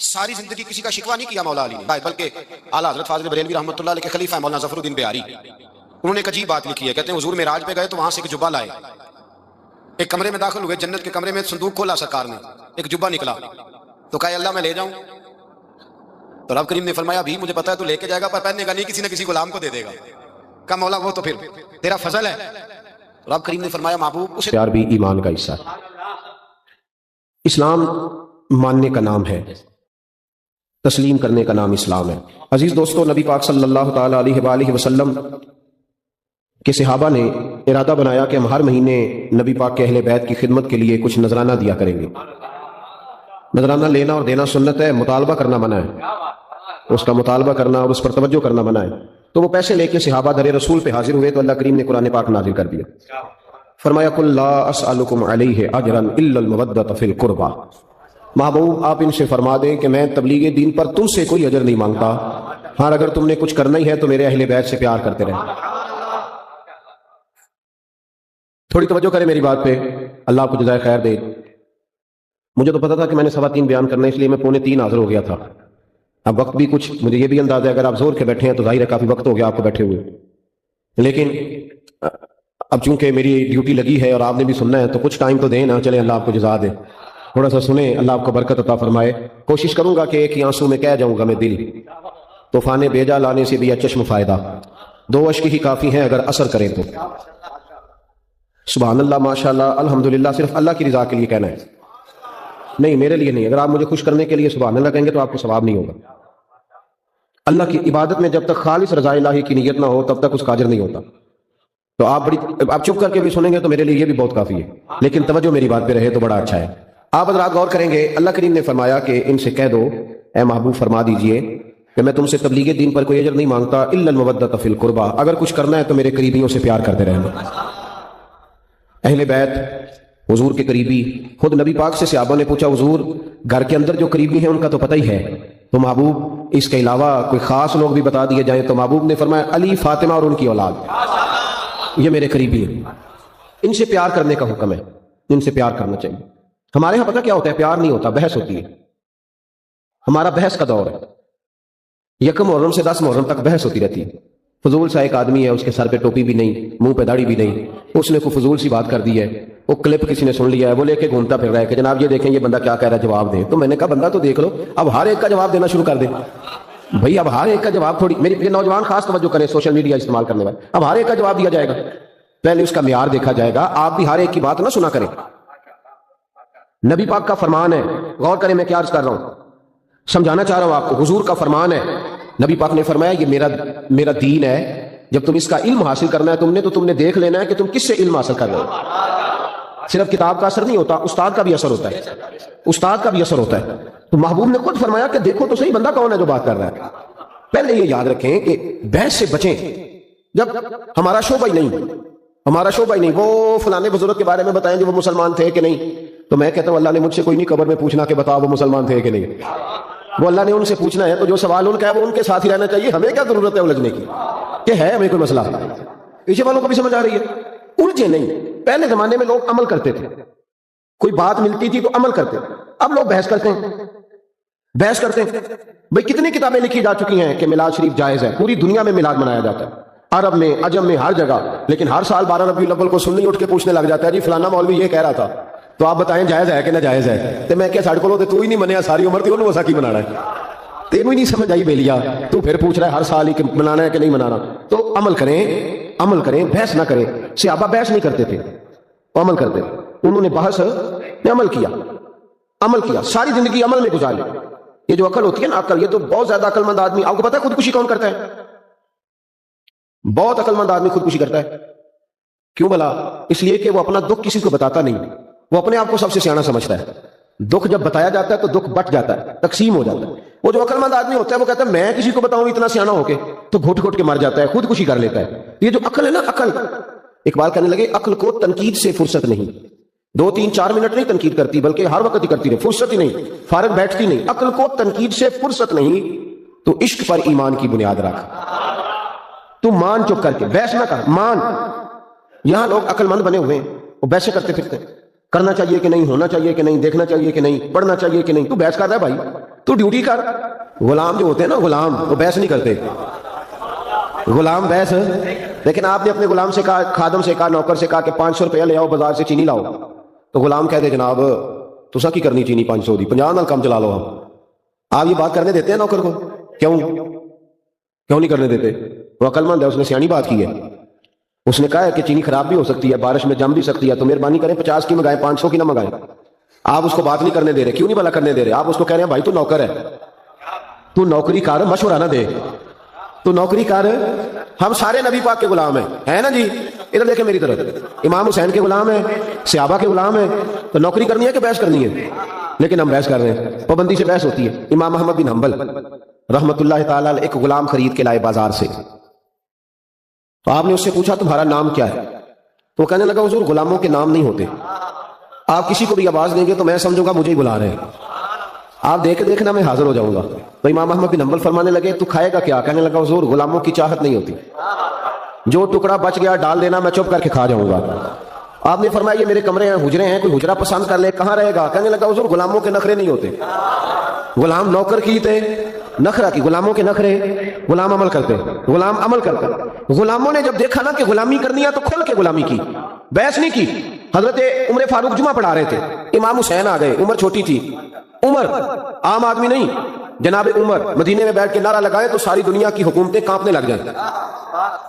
ساری زندگی کسی کا شکوہ نہیں کیا مولا علی نے، بلکہ اعلیٰ حضرت فاضل بریلوی رحمۃ اللہ علیہ کے خلیفہ مولانا ظفر الدین بہاری، انہوں نے ایک عجیب بات لکھی ہے، کہتے ہیں حضور معراج پہ گئے تو وہاں سے ایک جبہ لائے، ایک کمرے میں داخل ہوئے، جنت کے کمرے میں صندوق کھولا سرکار نے، ایک جبہ نکلا تو کہا اللہ میں لے جاؤں؟ تو رب کریم نے فرمایا بھی مجھے پتا ہے تو لے کے جائے گا پر پہننے کا نہیں، کسی نہ کسی غلام کو دے دے گا۔ کہا مولا وہ تو پھر تیرا فضل ہے۔ رب کریم نے فرمایا محبوب اسے پیار بھی ایمان کا حصہ ہے، اسلام ماننے کا نام ہے، تسلیم کرنے کا نام اسلام ہے۔ عزیز دوستو، نبی پاک صلی اللہ تعالی علیہ وآلہ وسلم کے صحابہ نے ارادہ بنایا کہ ہم ہر مہینے نبی پاک کے اہل بیت کی خدمت کے لیے کچھ نذرانہ دیا کریں گے۔ نذرانہ لینا اور دینا سنت ہے، مطالبہ کرنا منع ہے، اس کا مطالبہ کرنا اور اس پر توجہ کرنا منع ہے۔ تو وہ پیسے لے کے صحابہ در رسول پہ حاضر ہوئے تو اللہ کریم نے قرآن پاک نازل کر دیا، فرمایا قل لا اسألکم علیہ اجرا الا المودۃ فی القربى، محبوب آپ ان سے فرما دیں کہ میں تبلیغ دین پر تم سے کوئی اجر نہیں مانگتا، ہاں اگر تم نے کچھ کرنا ہی ہے تو میرے اہل بیت سے پیار کرتے رہے۔ تھوڑی توجہ کریں میری بات پہ، اللہ آپ کو جزائے خیر دے۔ مجھے تو پتا تھا کہ میں نے 3:15 بیان کرنا ہے، اس لیے میں 2:45 حاضر ہو گیا تھا۔ اب وقت بھی کچھ مجھے یہ بھی اندازہ ہے اگر آپ زور کے بیٹھے ہیں تو ظاہر ہے کافی وقت ہو گیا آپ کو بیٹھے ہوئے، لیکن اب چونکہ میری ڈیوٹی لگی ہے اور آپ نے بھی سننا ہے تو کچھ ٹائم تو دیں نا، چلیں اللہ آپ کو جزا دے، تھوڑا سا سنیں، اللہ آپ کو برکت عطا فرمائے۔ کوشش کروں گا کہ ایک ہی آنسو میں کہہ جاؤں گا میں دل، طوفان بیجا لانے سے دیا چشم فائدہ، 2 اشک ہی کافی ہیں اگر اثر کریں تو۔ سبحان اللہ، ماشاءاللہ، الحمدللہ، صرف اللہ کی رضا کے لیے کہنا ہے، نہیں میرے لیے نہیں۔ اگر آپ مجھے خوش کرنے کے لیے سبحان اللہ کہیں گے تو آپ کو ثواب نہیں ہوگا۔ اللہ کی عبادت میں جب تک خالص رضا الہی کی نیت نہ ہو تب تک اس کا اجر نہیں ہوتا۔ تو آپ چپ کر کے بھی سنیں گے تو میرے لیے یہ بھی بہت کافی ہے، لیکن توجہ میری بات پہ رہے تو بڑا اچھا ہے۔ آپ حضرات غور کریں گے، اللہ کریم نے فرمایا کہ ان سے کہہ دو اے محبوب فرما دیجئے کہ میں تم سے تبلیغ دین پر کوئی اجر نہیں مانگتا الا المودۃ فی القربى، اگر کچھ کرنا ہے تو میرے قریبیوں سے پیار کرتے رہنا۔ اہل بیت حضور کے قریبی، خود نبی پاک سے صحابہ نے پوچھا حضور گھر کے اندر جو قریبی ہیں ان کا تو پتہ ہی ہے، تو محبوب اس کے علاوہ کوئی خاص لوگ بھی بتا دیے جائیں، تو محبوب نے فرمایا علی، فاطمہ اور ان کی اولاد، یہ میرے قریبی ہیں، ان سے پیار کرنے کا حکم ہے، ان سے پیار کرنا چاہیے۔ ہمارے ہاں پتہ کیا ہوتا ہے؟ پیار نہیں ہوتا، بحث ہوتی ہے۔ ہمارا بحث کا دور ہے، یکم محرم سے 10 محرم تک بحث ہوتی رہتی ہے۔ فضول سا ایک آدمی ہے، اس کے سر پہ ٹوپی بھی نہیں، منہ پہ داڑھی بھی نہیں، اس نے کوئی فضول سی بات کر دی ہے، وہ کلپ کسی نے سن لیا ہے، وہ لے کے گھومتا پھر رہا ہے کہ جناب یہ دیکھیں یہ بندہ کیا کہہ رہا ہے، جواب دیں۔ تو میں نے کہا بندہ تو دیکھ لو، اب ہر ایک کا جواب دینا شروع کر دیں بھائی، اب ہر ایک کا جواب تھوڑی، میری یہ نوجوان خاص توجہ کریں سوشل میڈیا استعمال کرنے والے، اب ہر ایک کا جواب دیا جائے گا؟ پہلے اس کا معیار دیکھا جائے گا، آپ بھی ہر ایک کی بات نہ سنا کریں۔ نبی پاک کا فرمان ہے، غور کریں میں کیا عرض کر رہا ہوں، سمجھانا چاہ رہا ہوں آپ کو، حضور کا فرمان ہے، نبی پاک نے فرمایا یہ میرا دین ہے، جب تم اس کا علم حاصل کرنا ہے تم نے دیکھ لینا ہے کہ تم کس سے علم حاصل کر رہے ہو۔ صرف کتاب کا اثر نہیں ہوتا، استاد کا بھی اثر ہوتا ہے، استاد کا بھی اثر ہوتا ہے۔ تو محبوب نے خود فرمایا کہ دیکھو تو صحیح بندہ کون ہے جو بات کر رہا ہے۔ پہلے یہ یاد رکھیں کہ بحث سے بچیں، جب ہمارا شعبہ ہی نہیں، وہ فلانے بزرگ کے بارے میں بتائیں جو وہ مسلمان تھے کہ نہیں، تو میں کہتا ہوں اللہ نے مجھ سے کوئی نہیں قبر میں پوچھنا کہ بتاؤ وہ مسلمان تھے کہ نہیں، وہ اللہ نے ان سے پوچھنا ہے، تو جو سوال ان کا ہے وہ ان کے ساتھ ہی رہنا چاہیے، ہمیں کیا ضرورت ہے الجھنے کی کہ ہے ہمیں کوئی مسئلہ۔ پیچھے والوں کو بھی سمجھ آ رہی ہے، الجھے نہیں۔ پہلے زمانے میں لوگ عمل کرتے تھے، کوئی بات ملتی تھی تو عمل کرتے، اب لوگ بحث کرتے ہیں۔ بھئی کتنی کتابیں لکھی جا چکی ہیں کہ میلاد شریف جائز ہے، پوری دنیا میں میلاد منایا جاتا ہے، عرب میں، عجم میں، ہر جگہ، لیکن ہر سال 12 ربیع الاول کو سنی اٹھ کے پوچھنے لگ جاتا ہے جی فلانا مولوی یہ کہہ رہا تھا، تو آپ بتائیں جائز ہے کہ نہ جائز ہے؟ تو میں کیا ساڑھ کو تو ہی نہیں منیا ساری عمر تھی انہوں وسا کی منانا ہے، تینوں ہی نہیں سمجھ آئی بیلیا، تو پھر پوچھ رہا ہے ہر سال ہی منانا ہے کہ نہیں منانا۔ تو عمل کریں، بحث نہ کریں۔ صحابہ بحث نہیں کرتے تھے، وہ عمل کرتے، انہوں نے بحث میں عمل کیا، ساری زندگی عمل میں گزار لی۔ یہ جو عقل ہوتی ہے نا، عقل، یہ تو بہت زیادہ عقل مند آدمی، آپ کو پتا ہے خودکشی کون کرتا ہے؟ بہت عقل مند آدمی خودکشی کرتا ہے۔ کیوں بھلا؟ اس لیے کہ وہ اپنا دکھ کسی کو بتاتا نہیں، وہ اپنے آپ کو سب سے سیانا سمجھتا ہے۔ دکھ جب بتایا جاتا ہے تو دکھ بٹ جاتا ہے، تقسیم ہو جاتا ہے۔ وہ جو عقل مند آدمی ہوتا ہے وہ کہتا ہے میں کسی کو بتاؤں اتنا سیانا ہو کے، تو گھٹ گھٹ کے مر جاتا ہے، خودکشی کر لیتا ہے۔ یہ جو عقل ہے نا، عقل، اقبال کہنے لگے عقل کو تنقید سے فرصت نہیں، 2 3 4 منٹ نہیں تنقید کرتی، بلکہ ہر وقت ہی کرتی رہے، فرصت ہی نہیں، فارغ بیٹھتی نہیں۔ عقل کو تنقید سے فرصت نہیں، تو عشق پر ایمان کی بنیاد رکھ، تو مان چپ کر کے، بحث نہ کر، مان۔ یہاں لوگ عقل مند بنے ہوئے ہیں، وہ بحثیں کرتے پھرتے ہیں، کرنا چاہیے کہ نہیں، ہونا چاہیے کہ نہیں، دیکھنا چاہیے کہ نہیں، پڑھنا چاہیے کہ نہیں۔ تو بحث کر رہا ہے بھائی، تو ڈیوٹی کر۔ غلام جو ہوتے ہیں نا، غلام وہ بحث نہیں کرتے، غلام بحث۔ لیکن آپ نے اپنے غلام سے کہا، خادم سے کہا، نوکر سے کہا کہ 500 روپیہ لے آؤ بازار سے چینی لاؤ، تو غلام کہتے جناب تسا کی کرنی چینی 500 دی، 50 نال کم چلا لو۔ آپ یہ بات کرنے دیتے ہیں نوکر کو؟ کیوں نہیں کرنے دیتے؟ وہ عقل مند ہے، اس نے سیانی بات کی ہے، اس نے کہا ہے کہ چینی خراب بھی ہو سکتی ہے، بارش میں جم بھی سکتی ہے، تو مہربانی کریں 50 کی منگائیں، 500 کی نہ منگائیں۔ آپ اس کو بات نہیں کرنے دے رہے، کیوں نہیں بھلا کرنے دے رہے؟ آپ اس کو کہہ رہے ہیں بھائی تو نوکر ہے، تو نوکری کر، مشورہ نہ دے، تو نوکری کر۔ ہم سارے نبی پاک کے غلام ہیں نا جی، ادھر دیکھیں میری طرف، امام حسین کے غلام ہیں، صحابہ کے غلام ہیں، تو نوکری کرنی ہے کہ بحث کرنی ہے؟ لیکن ہم بحث کر رہے ہیں، پابندی سے بحث ہوتی ہے۔ امام احمد بن حنبل رحمۃ اللہ تعالی علیہ ایک غلام خرید کے لائے بازار سے، تو آپ نے اس سے پوچھا تمہارا نام کیا ہے؟ تو وہ کہنے لگا حضور غلاموں کے نام نہیں ہوتے، آپ کسی کو بھی آواز دیں گے تو میں سمجھوں گا مجھے ہی بلا رہے ہیں، آپ دیکھنا میں حاضر ہو جاؤں گا۔ تو امام احمد بن حنبل فرمانے لگے تو کھائے گا کیا؟ کہنے لگا حضور غلاموں کی چاہت نہیں ہوتی، جو ٹکڑا بچ گیا ڈال دینا، میں چپ کر کے کھا جاؤں گا۔ آپ نے فرمایا یہ میرے کمرے ہیں، حجرے ہیں، کوئی حجرہ پسند کر لے، کہاں رہے گا؟ کہنے لگا حضور غلاموں کے نخرے نہیں ہوتے، غلام نوکر کی تھے نخرہ کی، غلاموں کے نخرے، غلام عمل کرتے، غلام عمل کرتا۔ غلاموں نے جب دیکھا نا کہ غلامی کرنی ہے تو کھل کے غلامی کی، بحث نہیں کی۔ حضرت عمر فاروق جمعہ پڑھا رہے تھے، امام حسین آ گئے، عمر چھوٹی تھی، عمر عام آدمی نہیں، جناب عمر مدینے میں بیٹھ کے نعرہ لگائے تو ساری دنیا کی حکومتیں کانپنے لگ جائیں۔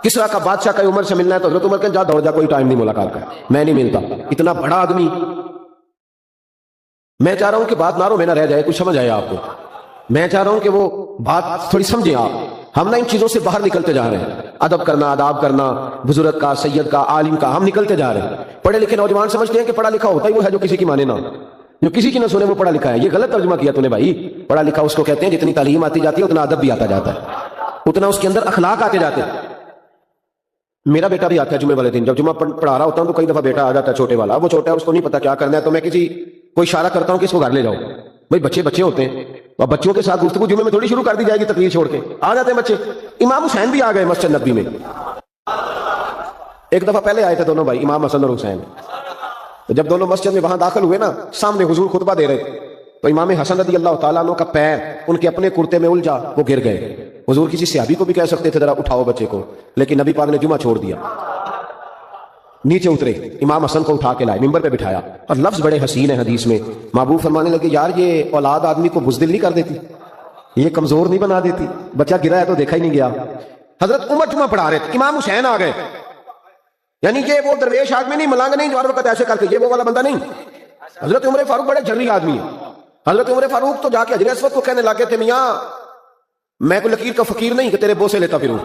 کسرا کا بادشاہ کا عمر سے ملنا ہے تو حضرت عمر کہتے جا دوڑ جا، کوئی ٹائم نہیں ملاقات کا، میں نہیں ملتا، اتنا بڑا آدمی۔ میں چاہ رہا ہوں کہ بات نعروں میں نہ رہ جائے، کچھ سمجھ آئے آپ کو، میں چاہ رہا ہوں کہ وہ بات تھوڑی سمجھیں آپ۔ ہم نہ ان چیزوں سے باہر نکلتے جا رہے ہیں، ادب کرنا، آداب کرنا، بزرگ کا، سید کا، عالم کا، ہم نکلتے جا رہے ہیں۔ پڑھے لکھے نوجوان سمجھتے ہیں کہ پڑھا لکھا ہوتا ہی وہ ہے جو کسی کی مانے نہ، جو کسی کی نہ سنے وہ پڑھا لکھا ہے. یہ غلط ترجمہ کیا تو نے بھائی. پڑھا لکھا اس کو کہتے ہیں جتنی تعلیم آتی جاتی ہے اتنا ادب بھی آتا جاتا ہے, اتنا اس کے اندر اخلاق آتے جاتے ہیں. میرا بیٹا بھی آتا ہے جمعے والے دن, جب جمعہ پڑھا رہا ہوتا ہوں تو کئی دفعہ بیٹا آ جاتا ہے چھوٹے والا. وہ چھوٹا ہے, اس کو نہیں پتا کیا کرنا ہے, تو میں کوئی اشارہ کرتا ہوں کہ اس کو گھر لے جاؤ. بھائی بچے ہوتے ہیں, اور بچوں کے ساتھ گفتگو جمعے میں تھوڑی شروع کر دی جائے گی تقریر چھوڑ کے. آ جاتے ہیں بچے. امام حسین بھی آ گئے مسجد نبوی میں. ایک دفعہ پہلے آئے تھے دونوں بھائی, امام حسن اور حسین. تو جب دونوں مسجد میں وہاں داخل ہوئے نا, سامنے حضور خطبہ دے رہے تھے, تو امام حسن رضی اللہ تعالیٰ عنہ کا پیر ان کے اپنے کرتے میں الجھا, وہ گر گئے. حضور کسی صحابی کو بھی کہہ سکتے تھے ذرا اٹھاؤ بچے کو, لیکن نبی پاک نے جمعہ چھوڑ دیا. نیچے اترے, امام حسن کو اٹھا کے لائے, ممبر پہ بٹھایا, اور لفظ بڑے حسین ہیں حدیث میں. محبوب فرمانے لگے یار یہ اولاد آدمی کو بزدل نہیں کر دیتی, یہ کمزور نہیں بنا دیتی. بچہ گرا ہے تو دیکھا ہی نہیں گیا. حضرت عمر جمعہ پڑھا رہے تھے, امام حسین آ گئے. یعنی یہ وہ درویش آدمی نہیں, ملانگ نہیں جو ہر وقت ایسے کر کے, یہ وہ والا بندہ نہیں. حضرت عمر فاروق بڑے جری آدمی ہیں. حضرت عمر فاروق تو جا کے حجر اسود کو کہنے لگے تھے میاں میں کوئی لکیر کا فقیر نہیں کہ تیرے بوسے لیتا پھروں,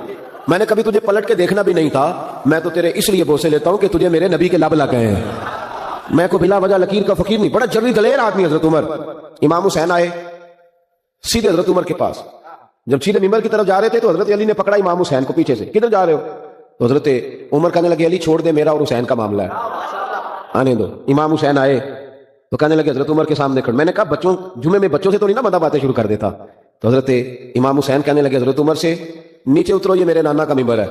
میں نے کبھی تجھے پلٹ کے دیکھنا بھی نہیں تھا, میں تو تیرے اس لیے بوسے لیتا ہوں کہ تجھے میرے نبی کے لب لگ گئے ہیں. میں کو بلا وجہ لکیر کا فقیر نہیں. بڑا جری دلیر آدمی حضرت عمر. امام حسین آئے سیدھے حضرت عمر کے پاس. جب سیدھے ممبر کی طرف جا رہے تھے تو حضرت علی نے پکڑا امام حسین کو پیچھے سے, کدھر جا رہے ہو؟ تو حضرت عمر کہنے لگے علی چھوڑ دے, میرا اور حسین کا معاملہ ہے, آنے دو. امام حسین آئے تو کہنے لگے حضرت عمر کے سامنے کھڑ. میں نے کہا بچوں جمعے میں بچوں سے تو نہیں نا بندہ باتیں شروع کر دیتا. تو حضرت امام حسین کہنے لگے حضرت عمر سے نیچے اترو, یہ میرے نانا کا ممبر ہے,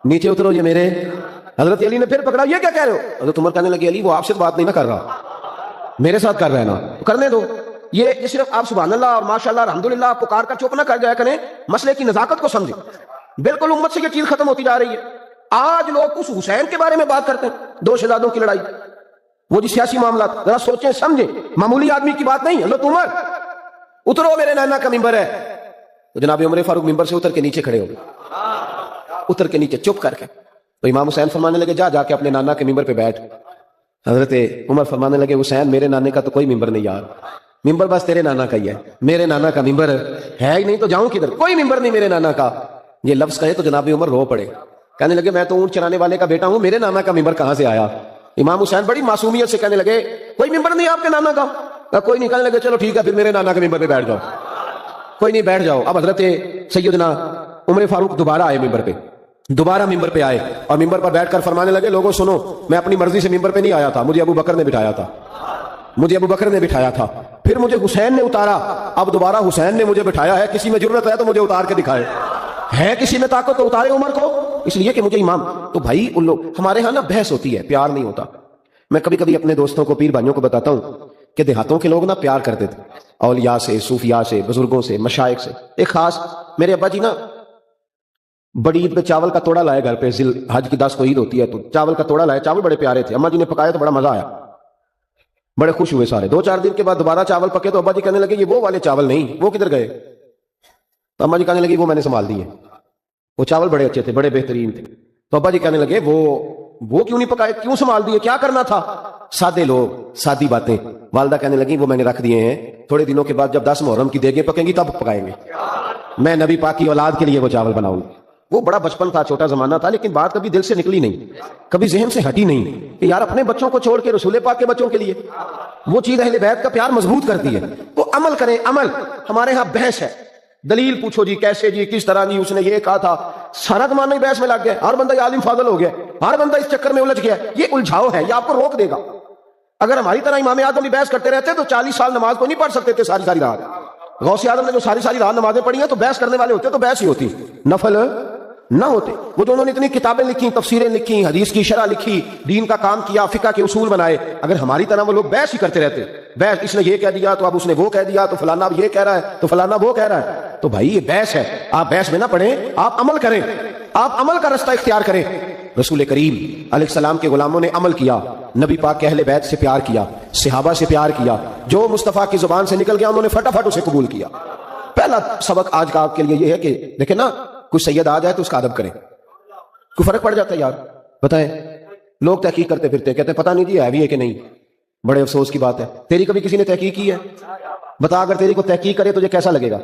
نیچے اترو یہ میرے. حضرت علی نے پھر پکڑا, یہ کیا کہہ رہے ہو؟ حضرت عمر کہنے لگے علی وہ آپ سے بات نہیں نہ کر رہا, میرے ساتھ کر رہا ہے نا, کرنے دو. یہ صرف آپ سبحان اللہ اور ماشاءاللہ الحمدللہ پکار کر چپ نہ کر جایا کریں, مسئلے کی نزاکت کو سمجھیں. بالکل امت سے یہ چیز ختم ہوتی جا رہی ہے. آج لوگ اس حسین کے بارے میں بات کرتے ہیں, دو شہزادوں کی لڑائی, وہ جی سیاسی معاملات, ذرا سوچیں سمجھیں, معمولی آدمی کی بات نہیں. حضرت عمر اترو میرے نانا کا ممبر ہے. تو جناب عمر فاروق ممبر سے اتر کے نیچے کھڑے ہو گئے, اتر کے نیچے چپ کر کے. تو امام حسین فرمانے لگے جا کے اپنے نانا کے ممبر پہ بیٹھ. حضرت عمر فرمانے لگے حسین میرے نانے کا تو کوئی ممبر نہیں یار, ممبر بس تیرے نانا کا ہی ہے, میرے نانا کا ممبر ہے ہی نہیں, تو جاؤں کدھر, کوئی ممبر نہیں میرے نانا کا. یہ لفظ کہے تو جناب عمر رو پڑے, کہنے لگے میں تو اونٹ چرانے والے کا بیٹا ہوں, میرے نانا کا ممبر کہاں سے آیا؟ امام حسین بڑی معصومیت سے کہنے لگے کوئی ممبر نہیں آپ کے نانا کا؟ کوئی نہیں. کہنے لگے چلو ٹھیک ہے پھر میرے نانا کے ممبر پہ بیٹھ جاؤ. کوئی نہیں بیٹھ جاؤ. اب حضرت سیدنا عمر فاروق دوبارہ آئے ممبر پہ, دوبارہ ممبر پہ آئے اور ممبر پر بیٹھ کر فرمانے لگے لوگوں سنو, میں اپنی مرضی سے ممبر پہ نہیں آیا تھا, مجھے ابو بکر نے بٹھایا تھا, مجھے ابو بکر نے بٹھایا تھا, پھر مجھے حسین نے اتارا, اب دوبارہ حسین نے مجھے بٹھایا ہے. کسی میں ضرورت ہے تو مجھے اتار کے دکھائے, ہے کسی میں طاقت تو اتارے عمر کو, اس لیے کہ مجھے امام. تو بھائی ان لوگ ہمارے ہاں نا بحث ہوتی ہے, پیار نہیں ہوتا. میں کبھی کبھی اپنے دوستوں کو پیر بھائیوں کو بتاتا ہوں کہ دیہاتوں کے لوگ نا پیار کرتے تھے اولیاء سے, صوفیاء سے, بزرگوں سے, مشائخ سے. ایک خاص میرے ابا جی نا بڑی عید پہ چاول کا توڑا لائے گھر پہ, حج کی 10 کو عید ہوتی ہے تو چاول کا توڑا لائے. چاول بڑے پیارے تھے, اماں جی نے پکایا تو بڑا مزہ آیا, بڑے خوش ہوئے سارے. 2-4 دن کے بعد دوبارہ چاول پکے تو ابا جی کہنے لگے یہ وہ والے چاول نہیں, وہ کدھر گئے؟ تو اماں جی کہنے لگی وہ میں نے سنبھال دیے, وہ چاول بڑے اچھے تھے, بڑے بہترین تھے. تو ابا جی کہنے لگے وہ کیوں نہیں پکائے, کیوں سنبھال دیے, کیا کرنا تھا؟ سادے لوگ, سادی باتیں. والدہ کہنے لگی وہ میں نے رکھ دیے ہیں, تھوڑے دنوں کے بعد جب 10 محرم کی دیگیں پکیں گی تب پکائیں گے, میں نبی پاک کی اولاد کے لیے وہ چاول بناؤں گی. وہ بڑا بچپن تھا, چھوٹا زمانہ تھا, لیکن بات کبھی دل سے نکلی نہیں, کبھی ذہن سے ہٹی نہیں کہ یار اپنے بچوں کو چھوڑ کے رسول پاک کے بچوں کے لیے. وہ چیز اہل بیت کا پیار مضبوط کرتی ہے. تو عمل کریں, عمل. ہمارے ہاں بحث ہے, دلیل پوچھو جی, کیسے جی, کس طرح جی, اس نے یہ کہا تھا. سارا زمانہ بحث میں لگ گیا, ہر بندہ یہ عالم فاضل ہو گیا, ہر بندہ اس چکر میں الجھ گیا. یہ الجھاؤ ہے, یہ آپ کو روک دے گا. اگر ہماری طرح امام اعظم بھی بحث کرتے رہتے تو 40 سال نماز کو نہیں پڑھ سکتے تھے ساری رات. غوث اعظم نے جو ساری رات نمازیں پڑھی ہیں تو بحث کرنے والے ہوتے تو بحث ہی ہوتی, نفل نہ ہوتے. وہ جو انہوں نے اتنی کتابیں لکھی, تفسیریں لکھی, حدیث کی شرح لکھی, دین کا کام کیا, فقہ کے اصول بنائے, اگر ہماری طرح وہ لوگ بحث ہی کرتے رہتے, بحث اس نے یہ کہہ دیا تو اب اس نے وہ کہہ دیا, تو فلانا اب یہ کہہ رہا ہے تو فلانا وہ کہہ رہا ہے, تو بھائی یہ بحث ہے. آپ بحث میں نہ پڑھیں, آپ عمل کریں, آپ عمل کا رستہ اختیار کریں. رسول کریم علیہ السلام کے غلاموں نے عمل کیا, نبی پاک کے اہل بیت سے پیار کیا, صحابہ سے پیار کیا, جو مصطفیٰ کی زبان سے نکل گیا انہوں نے فٹافٹ اسے قبول کیا. پہلا سبق آج کا آپ کے لیے یہ ہے کہ دیکھیں نا, کوئی سید آ جائے تو اس کا ادب کریں. کوئی فرق پڑ جاتا ہے یار, بتائیں. لوگ تحقیق کرتے پھرتے, کہتے ہیں پتہ نہیں جی ہے بھی ہے کہ نہیں. بڑے افسوس کی بات ہے, تیری کبھی کسی نے تحقیق کی ہے؟ بتا, اگر تیری کو تحقیق کرے تجھے کیسا لگے گا؟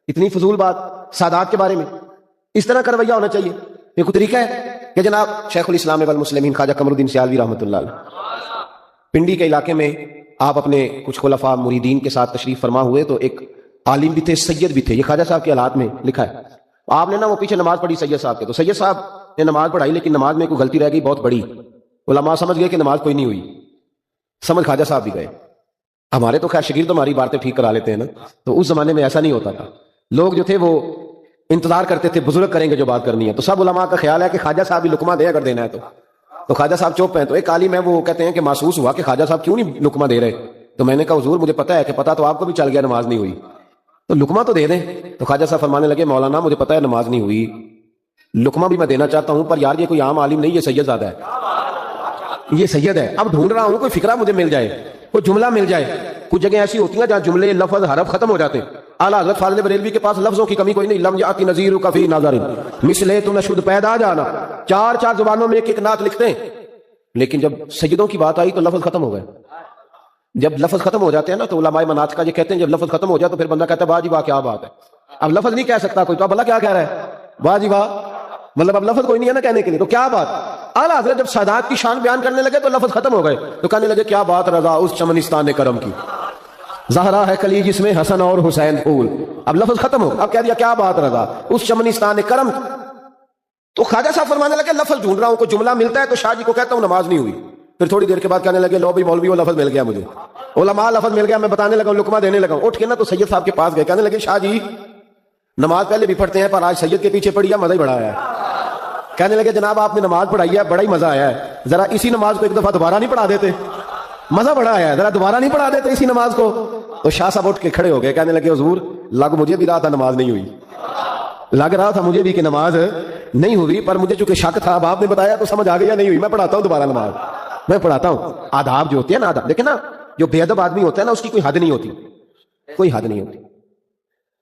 اتنی فضول بات سادات کے بارے میں. اس طرح کا رویہ ہونا چاہیے. یہ کوئی طریقہ ہے کہ جناب شیخ الاسلام والمسلمین خواجہ قمر الدین سیالوی رحمۃ اللہ علیہ پنڈی کے علاقے میں آپ اپنے کچھ خلفاء مریدین کے ساتھ تشریف فرما ہوئے تو ایک عالم بھی تھے، سید بھی تھے، یہ خواجہ صاحب کے حالات میں لکھا ہے. آپ نے نا وہ پیچھے نماز پڑھی سید صاحب کے، تو سید صاحب نے نماز پڑھائی لیکن نماز میں کوئی غلطی رہ گئی بہت بڑی. علماء سمجھ گئے کہ نماز کوئی نہیں ہوئی، سمجھ خواجہ صاحب بھی گئے. ہمارے تو خیر شاگرد ہماری باتیں ٹھیک کرا لیتے ہیں نا، تو اس زمانے میں ایسا نہیں ہوتا تھا. لوگ جو تھے وہ انتظار کرتے تھے بزرگ کریں گے جو بات کرنی ہے. تو سب علماء کا خیال ہے کہ خواجہ صاحب بھی لقمہ دے اگر دینا ہے تو خواجہ صاحب چپ ہیں. تو ایک عالم ہے وہ کہتے ہیں کہ محسوس ہوا کہ خواجہ صاحب کیوں نہیں لقمہ دے رہے. تو میں نے کہا حضور مجھے پتا ہے کہ پتا تو آپ کو بھی چل گیا نماز نہیں ہوئی، تو لقمہ تو دے دیں. تو خواجہ صاحب فرمانے لگے مولانا مجھے پتا ہے نماز نہیں ہوئی، لقمہ بھی میں دینا چاہتا ہوں، پر یار یہ کوئی عام عالم نہیں، یہ سید زیادہ ہے، یہ سید ہے. اب ڈھونڈ رہا ہوں کوئی فکرہ مجھے مل جائے، کوئی جملہ مل جائے. کچھ جگہ ایسی ہوتی ہیں جہاں جملے لفظ حرف ختم ہو جاتے ہیں. اعلیٰ حضرت فاضل بریلوی کے پاس لفظوں کی کمی کوئی نہیں. لم یاتی نذیر کفی ناظر مثلے تو نشد پیدا جانا، چار زبانوں میں ایک نعت لکھتے ہیں. لیکن جب سیدوں کی بات آئی تو لفظ ختم ہو گئے. جب لفظ ختم ہو جاتے ہیں نا تو علماء مناطق کا یہ کہتے ہیں جب لفظ ختم ہو جائے تو پھر بندہ کہتا ہے واہ جی واہ کیا بات ہے. اب لفظ نہیں کہہ سکتا کوئی تو اب اللہ کیا کہہ رہا ہے واہ جی واہ، مطلب اب لفظ کوئی نہیں ہے نا کہنے کے لیے، تو کیا بات. اعلیٰ حضرت جب سادات کی شان بیان کرنے لگے تو لفظ ختم ہو گئے، تو کہنے لگے کیا بات رضا اس چمنستان کرم کی، زہرا ہے کلی جس میں حسن اور حسین پھول. اب لفظ ختم ہو، اب کہہ دیا کیا بات رضا اس چمنستان کرم کی. تو خواجہ صاحب فرمانے لگے لفظ ڈھونڈ رہا ہوں، کوئی جملہ ملتا ہے تو شاہ جی کو کہتا ہوں نماز نہیں ہوئی. پھر تھوڑی دیر کے بعد کہنے لگے لو بھی مولوی وہ لفظ مل گیا مجھے، علماء لفظ مل گیا، میں بتانے لگا لقمہ دینے لگا. اٹھ کے نا تو سید صاحب کے پاس گئے، کہنے لگے شاہ جی نماز پہلے بھی پڑھتے ہیں پر آج سید کے پیچھے پڑھی ہے مزہ ہی بڑا آیا ہے. کہنے لگے جناب آپ نے نماز پڑھائی ہے بڑا ہی مزہ آیا ہے، ذرا اسی نماز کو ایک دفعہ دوبارہ نہیں پڑھا دیتے، مزہ بڑا آیا ہے، ذرا دوبارہ نہیں پڑھا دیتے اسی نماز کو. تو شاہ صاحب اٹھ کے کھڑے ہو گئے، کہنے لگے حضور لگ مجھے بھی رہا تھا نماز نہیں ہوئی، لگ رہا تھا مجھے بھی کہ نماز نہیں ہوئی، پر مجھے چونکہ شک تھا اب آپ نے بتایا تو سمجھ آ گیا نہیں ہوئی، میں پڑھاتا ہوں دوبارہ نماز، میں پڑھاتا ہوں. آداب جو ہوتے ہیں نا آداب، دیکھیں نا جو بے ادب آدمی ہوتا ہے نا اس کی کوئی حد نہیں ہوتی، کوئی حد نہیں ہوتی،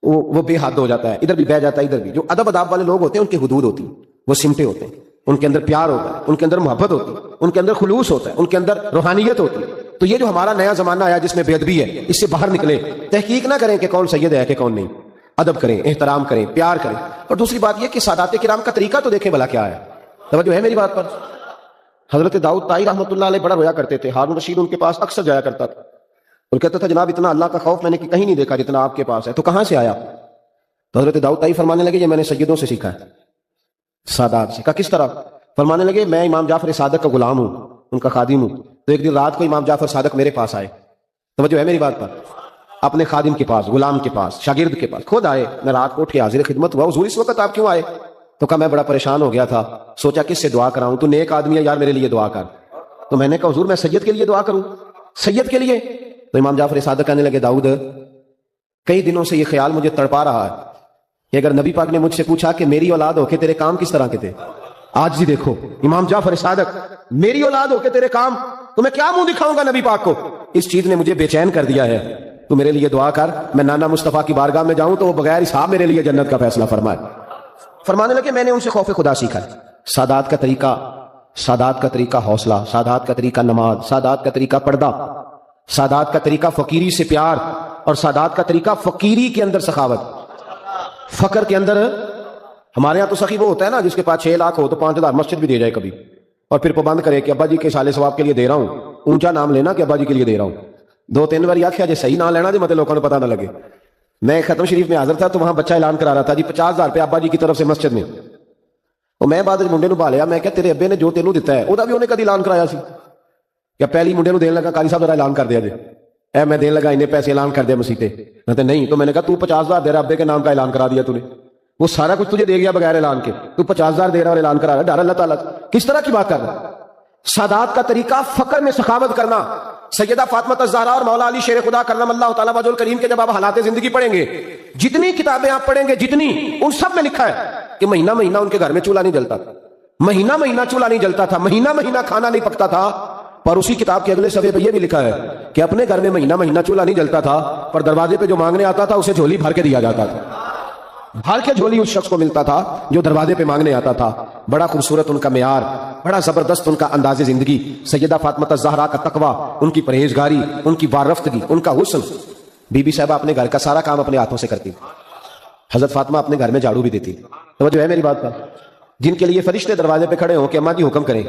وہ بے حد ہو جاتا ہے، ادھر بھی بہ جاتا ہے ادھر بھی. جو ادب اداب والے لوگ ہوتے ہیں ان کی حدود ہوتی ہیں، وہ سمٹے ہوتے ہیں، ان کے اندر پیار ہوتا ہے، ان کے اندر محبت ہوتی ہے، ان کے اندر خلوص ہوتا ہے، ان کے اندر روحانیت ہوتی ہے. تو یہ جو ہمارا نیا زمانہ آیا جس میں بے ادبی ہے، اس سے باہر نکلے، تحقیق نہ کریں کہ کون سید ہے کہ کون نہیں، ادب کریں، احترام کریں، پیار کریں. اور دوسری بات یہ کہ سادات کرام کا طریقہ تو دیکھیں بھلا کیا ہے. توجہ ہے میری بات پر. حضرت داؤد طائی رحمۃ اللہ علیہ بڑا رویا کرتے تھے، ہارون رشید ان کے پاس اکثر جایا کرتا تھا، اور کہتا تھا جناب اتنا اللہ کا خوف میں نے کہیں نہیں دیکھا جتنا آپ کے پاس ہے. تو کہاں سے آیا؟ تو حضرت داؤد طائی فرمانے لگے یہ میں نے سیدوں سے سیکھا ہے، سادات سے. کہا کس طرح؟ فرمانے لگے میں امام جعفر صادق کا غلام ہوں، ان کا خادم ہوں. تو ایک دن رات کو امام جعفر صادق میرے پاس آئے، توجہ ہے میری بات پر، اپنے خادم کے پاس، غلام کے پاس، شاگرد کے پاس خود آئے. میں رات کو اٹھ کے حاضر خدمت ہوا، حضور اس وقت آپ کیوں آئے؟ تو کہا میں بڑا پریشان ہو گیا تھا، سوچا کس سے دعا کراؤں، تو نیک آدمی ہے یار میرے لیے دعا کر. تو میں نے کہا حضور میں سید کے لیے دعا کروں، سید کے لیے؟ تو امام جعفر صادق کہنے لگے داؤد کئی دنوں سے یہ خیال مجھے تڑپا رہا ہے کہ اگر نبی پاک نے مجھ سے پوچھا کہ میری اولاد ہو کے تیرے کام کس طرح کے تھے، آج جی دیکھو امام جعفر صادق میری اولاد ہو کے تیرے کام، تو میں کیا منہ دکھاؤں گا نبی پاک کو؟ اس چیز نے مجھے بے چین کر دیا ہے، تو میرے لیے دعا کر میں نانا مصطفیٰ کی بارگاہ میں جاؤں تو وہ بغیر حساب میرے لیے جنت کا فیصلہ فرمائے. فرمانے لگے میں نے ان سے خوف خدا سیکھا ہے، سادات کا طریقہ، سادات کا طریقہ حوصلہ، سادات کا طریقہ نماز، سادات کا طریقہ پردہ، سادات کا طریقہ فقیری سے پیار، اور سادات کا طریقہ فقیری کے اندر سخاوت. فقر کے اندر ہمارے ہاں تو سخی وہ ہوتا ہے نا جس کے پاس 6 لاکھ ہو تو 5,000 مسجد بھی دے جائے کبھی، اور پھر پابند کرے کہ ابا جی کے سالے ثواب کے لیے دے رہا ہوں، اونچا نام لینا کہ ابا جی کے لیے دے رہا ہوں. 2-3 بار یاد کیا جی صحیح نام لینا جی مطلب لوگوں کو پتہ نہ لگے. میں ختم شریف میں حاضر تھا تو وہاں بچہ اعلان کرا رہا تھا جی 50,000 روپے ابا جی کی طرف سے مسجد میں. اور میں بعد منڈے نو بھالیا، میں کہ تیرے ابے نے جو تینوں دیتا ہے وہ بھی انہیں کدی اعلان کرایا سی؟ یا پہلی منڈے نو دین لگا قاری صاحب ذرا اعلان کر دیا جی، اے میں دین لگا انہیں پیسے اعلان کر دیا مسیتے؟ کہتے نہیں. تو میں نے کہا تو 50,000 دے رہا، ابے کے نام کا اعلان کرا دیا تو نے، وہ سارا کچھ تجھے دے گیا بغیر اعلان کے، تو 50,000 دے رہا اور اعلان کرا رہا، ڈر اللہ تعالیٰ کس طرح کی بات کر رہا؟ سادات کا طریقہ فقر میں سخاوت کرنا. سیدہ فاطمہ الزہرا اور مولا علی شیر خدا کرم اللہ تعالیٰ وجہ الکریم کے جب آپ حالات زندگی پڑھیں گے، جتنی کتابیں آپ پڑھیں گے جتنی، ان سب میں لکھا ہے کہ مہینہ مہینہ ان کے گھر میں چولہا نہیں جلتا تھا، مہینہ مہینہ چولہا نہیں جلتا تھا، مہینہ مہینہ کھانا نہیں پکتا تھا. پر اسی کتاب کے اگلے صفحے پہ یہ بھی لکھا ہے کہ اپنے گھر میں مہینہ مہینہ چولہا نہیں جلتا تھا، پر دروازے پہ جو مانگنے آتا تھا اسے جھولی بھر کے دیا جاتا تھا، بھر کے جھولی اس شخص کو ملتا تھا جو دروازے پہ مانگنے آتا تھا. بڑا خوبصورت ان کا معیار، بڑا زبردست ان کا انداز زندگی. سیدہ فاطمہ الزہرا کا تقویٰ، ان کی پرہیزگاری، ان کی وارفتگی، ان کا حسن. بی بی صاحبہ اپنے گھر کا سارا کام اپنے ہاتھوں سے کرتی، حضرت فاطمہ اپنے گھر میں جھاڑو بھی دیتی. توجہ ہے میری بات پر. جن کے لیے فرشتے دروازے پہ کھڑے ہوں کہ اماں جی حکم کریں،